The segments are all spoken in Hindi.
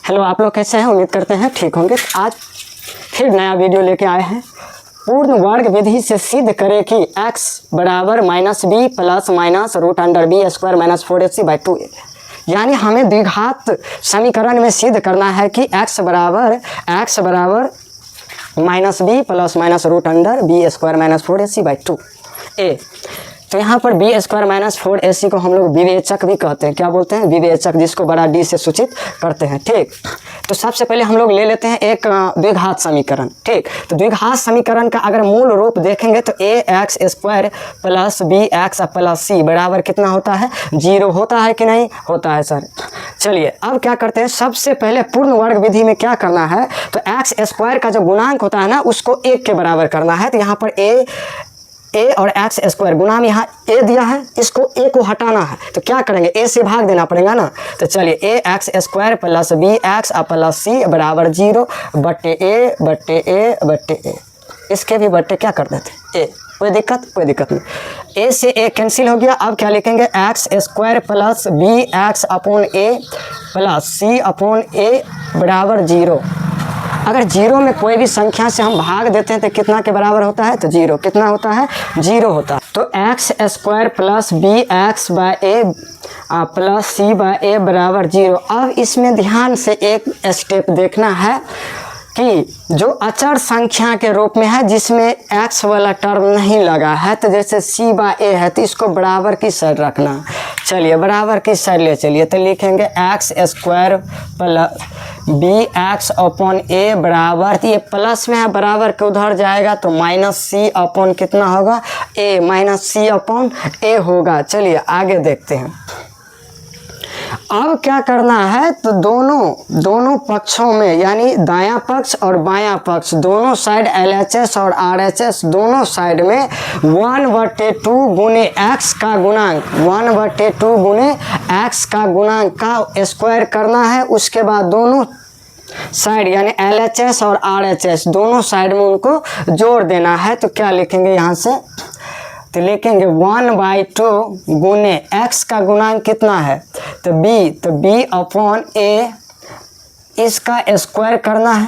हेलो, आप लोग कैसे हैं? उम्मीद करते हैं ठीक होंगे। आज फिर नया वीडियो लेके आए हैं। पूर्ण वर्ग विधि से सिद्ध करें कि x बराबर -b plus minus root under B square minus 4ac/2a। यानी हमें द्विघात समीकरण में सिद्ध करना है कि x बराबर -b plus minus root under B square minus 4ac/2a। तो यहाँ पर बी स्क्वायर माइनस 4ac को हम लोग विवेचक भी कहते हैं। क्या बोलते हैं? विवेचक, जिसको बड़ा डी से सूचित करते हैं। ठीक, तो सबसे पहले हम लोग ले लेते हैं एक द्विघात समीकरण। ठीक, तो द्विघात समीकरण का अगर मूल रूप देखेंगे तो ax square plus bx plus c बराबर कितना होता है? 0 होता है कि नहीं होता है सर? चलिए अब क्या करते हैं, सबसे पहले पूर्ण वर्ग विधि में क्या करना है, तो एक्स स्क्वायर का जो गुणांक होता है ना उसको 1 के बराबर करना है। तो यहाँ पर a और एक्स स्क्वायर गुना में यहाँ a दिया है, इसको a को हटाना है तो क्या करेंगे, a से भाग देना पड़ेगा ना। तो चलिए a x square plus B x plus c बराबर 0 बट्टे a। इसके भी बट्टे क्या कर देते a। कोई दिक्कत नहीं। a से a कैंसिल हो गया। अब क्या लिखेंगे, x square plus B x upon a plus c upon a बराबर 0। अगर 0 में कोई भी संख्या से हम भाग देते हैं तो कितना के बराबर होता है? तो 0। कितना होता है? 0 होता है। तो X square plus B X by A plus C by A बराबर 0। अब इसमें ध्यान से एक स्टेप देखना है कि जो अचर संख्या के रूप में है जिसमें x वाला टर्म नहीं लगा है, तो जैसे c बाय ए है तो इसको बराबर की साइड रखना। चलिए बराबर की साइड ले चलिए, तो लिखेंगे x square plus B x upon A बराबर, तो ये प्लस में है बराबर के उधर जाएगा तो माइनस सी अपॉन कितना होगा? a माइनस सी अपॉन ए होगा। चलिए आगे देखते हैं। अब क्या करना है, तो दोनों पक्षों में यानी दायां पक्ष और बायां पक्ष दोनों साइड LHS और RHS दोनों साइड में 1/2 गुने x का गुणांक 1/2 गुने x का गुणांक का स्क्वायर करना है। उसके बाद दोनों साइड यानी LHS और RHS दोनों साइड में उनको जोड़ देना है। तो क्या लिखेंगे यहाँ से, तो लिखेंगे 1/2 गुने x का गुणांक कितना है, तो b अपॉन a, इसका स्क्वायर करना है।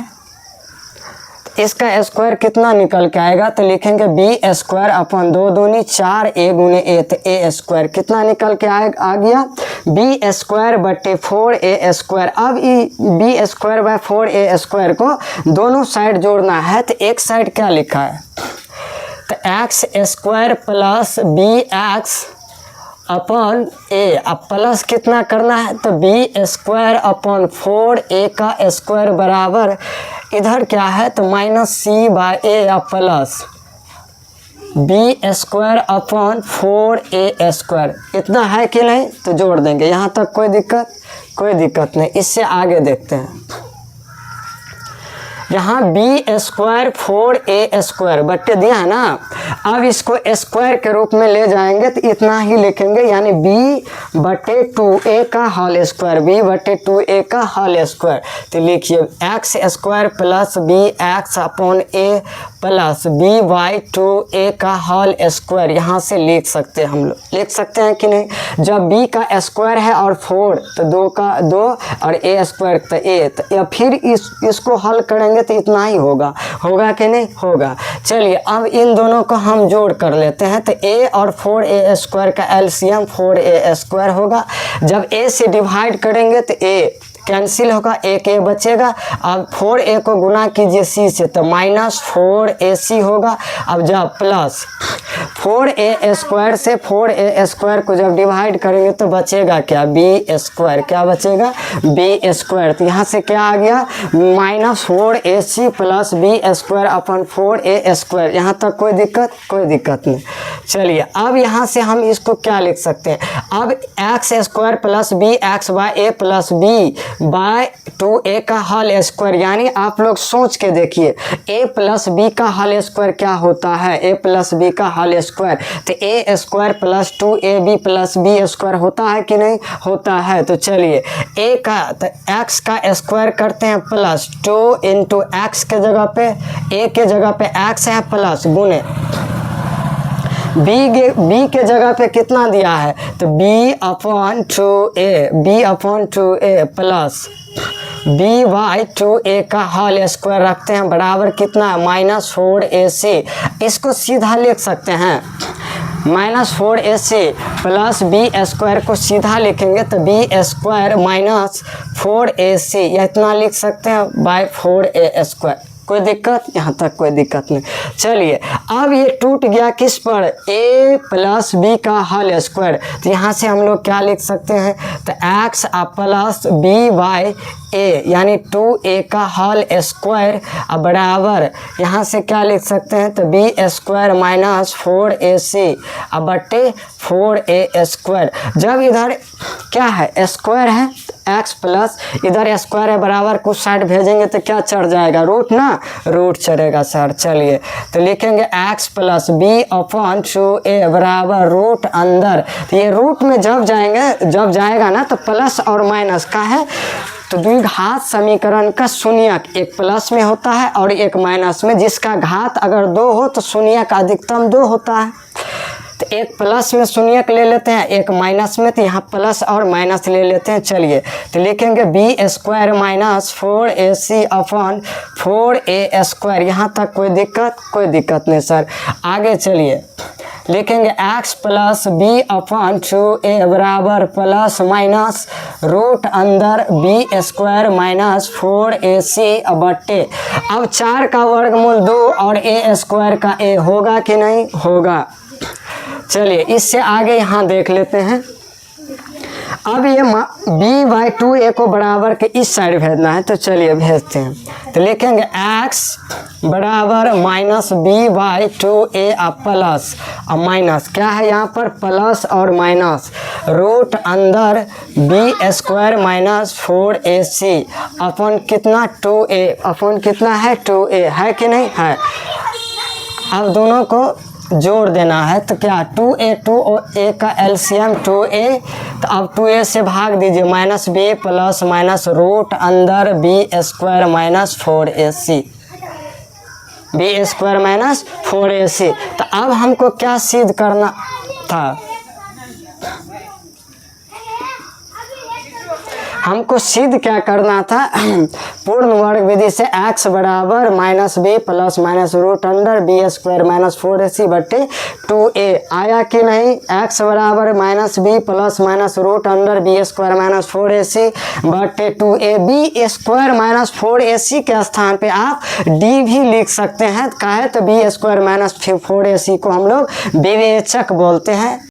इसका स्क्वायर कितना निकल के आएगा, तो लिखेंगे b स्क्वायर अपॉन 2 दूनी 4a गुने a, तो a स्क्वायर कितना निकल के आ गया, b स्क्वायर बटे 4a स्क्वायर। अब b square by 4a square को दोनों साइड जोड़ना है। तो एक साइड क्या लिखा है, तो X square plus B x upon A. अब प्लस कितना करना है, तो बी स्क्वायर अपॉन 4a का स्क्वायर बराबर इधर क्या है, तो minus C by A plus B square upon 4a square. इतना है कि नहीं, तो जोड़ देंगे। यहाँ तक कोई दिक्कत नहीं। इससे आगे देखते हैं। यहाँ बी स्क्वायर 4a स्क्वायर बट्टे दिया है ना, अब इसको स्क्वायर के रूप में ले जाएंगे तो इतना ही लिखेंगे, यानी b बटे 2a का होल स्क्वायर, b बटे 2a का होल स्क्वायर। तो लिखिए x square plus B x upon A plus b by 2a का होल स्क्वायर। यहाँ से लिख सकते हैं, हम लोग लिख सकते हैं कि नहीं। जब b का स्क्वायर है और 4 तो 2 का 2 और a स्क्वायर तो a, तो या फिर इसको हल करेंगे तो इतना ही होगा कि नहीं होगा। चलिए अब इन दोनों को हम जोड़ कर लेते हैं। तो a और 4a स्क्वायर का एलसीएम 4a स्क्वायर होगा। जब a से डिवाइड करेंगे तो a कैंसिल होगा, एक a बचेगा। अब 4a को गुना कीजिए c से तो माइनस 4ac होगा। अब जब प्लस 4a स्क्वायर से 4a स्क्वायर को जब डिवाइड करेंगे तो बचेगा क्या, b स्क्वायर। क्या बचेगा, b स्क्वायर। तो यहाँ से क्या आ गया, minus 4ac plus b square upon 4a square. यहाँ तक कोई दिक्कत नहीं। चलिए अब यहाँ से हम इसको क्या लिख सकते हैं, अब X square plus B X by A plus B by 2a का होल स्क्वायर। यानी आप लोग सोच के देखिए, a प्लस बी का होल स्क्वायर क्या होता है, a प्लस बी का होल स्क्वायर। तो a square plus 2ab plus b square होता है कि नहीं होता है। तो चलिए a का तो x का स्क्वायर करते हैं प्लस 2 इंटू एक्स के जगह पे a के जगह पे x है प्लस गुने b के जगह पे कितना दिया है, तो b upon 2a plus B by 2a का होल स्क्वायर रखते हैं बराबर कितना -4ac। इसको सीधा लिख सकते हैं -4ac प्लस बी स्क्वायर को सीधा लिखेंगे तो बी स्क्वायर -4ac या इतना लिख सकते हैं बाई 4a स्क्वायर। कोई दिक्कत? यहाँ तक कोई दिक्कत नहीं। चलिए अब ये टूट गया किस पर, a प्लस बी का होल स्क्वायर। तो यहाँ से हम लोग क्या लिख सकते हैं, तो x plus B by a यानी 2a का होल स्क्वायर बराबर यहाँ से क्या लिख सकते हैं, तो बी स्क्वायर -4ac बटे 4a स्क्वायर। जब इधर क्या है स्क्वायर है x प्लस इधर स्क्वायर है बराबर कुछ साइड भेजेंगे तो क्या चढ़ जाएगा, रूट ना, रूट चढ़ेगा सर। चलिए तो लिखेंगे x plus B upon 2a बराबर रूट अंदर। तो ये रूट में जब जाएगा ना तो प्लस और माइनस का है, तो द्विघात समीकरण का शून्यक एक प्लस में होता है और एक माइनस में, जिसका घात अगर 2 हो तो शून्यक अधिकतम 2 होता है। तो एक प्लस में शून्यक ले लेते हैं, एक माइनस में, तो यहाँ प्लस और माइनस ले लेते हैं। चलिए तो लिखेंगे B square -4ac upon 4a square. यहाँ तक कोई दिक्कत? कोई दिक्कत नहीं सर। आगे चलिए लिखेंगे x plus B upon 2a बराबर प्लस माइनस रूट अंदर बी स्क्वायर -4ac बट्टे। अब 4 का वर्गमूल 2 और a स्क्वायर का a होगा कि नहीं होगा। चलिए इससे आगे यहाँ देख लेते हैं। अब ये b बाई 2a को बराबर के इस साइड भेजना है, तो चलिए भेजते हैं। तो लिखेंगे x बराबर -b by 2a plus minus क्या है यहाँ पर प्लस और माइनस रूट अंदर b स्क्वायर -4ac अपन कितना 2a अपन कितना है 2a है कि नहीं है। अब दोनों को जोड़ देना है तो क्या 2a 2a का एलसीएम 2a, तो अब 2a से भाग दीजिए -b प्लस माइनस रूट अंदर b square -4ac b square -4ac। तो अब हमको क्या सिद्ध करना था, हमको सिद्ध क्या करना था, पूर्ण वर्ग विधि से x बराबर -b plus minus root under B square -4ac बटे 2a आया कि नहीं। x बराबर -b plus minus root under B square -4ac बटे 2a। बी स्क्वायर -4ac के स्थान पे आप d भी लिख सकते हैं, काहे तो बी स्क्वायर -4ac को हम लोग विवेचक बोलते हैं।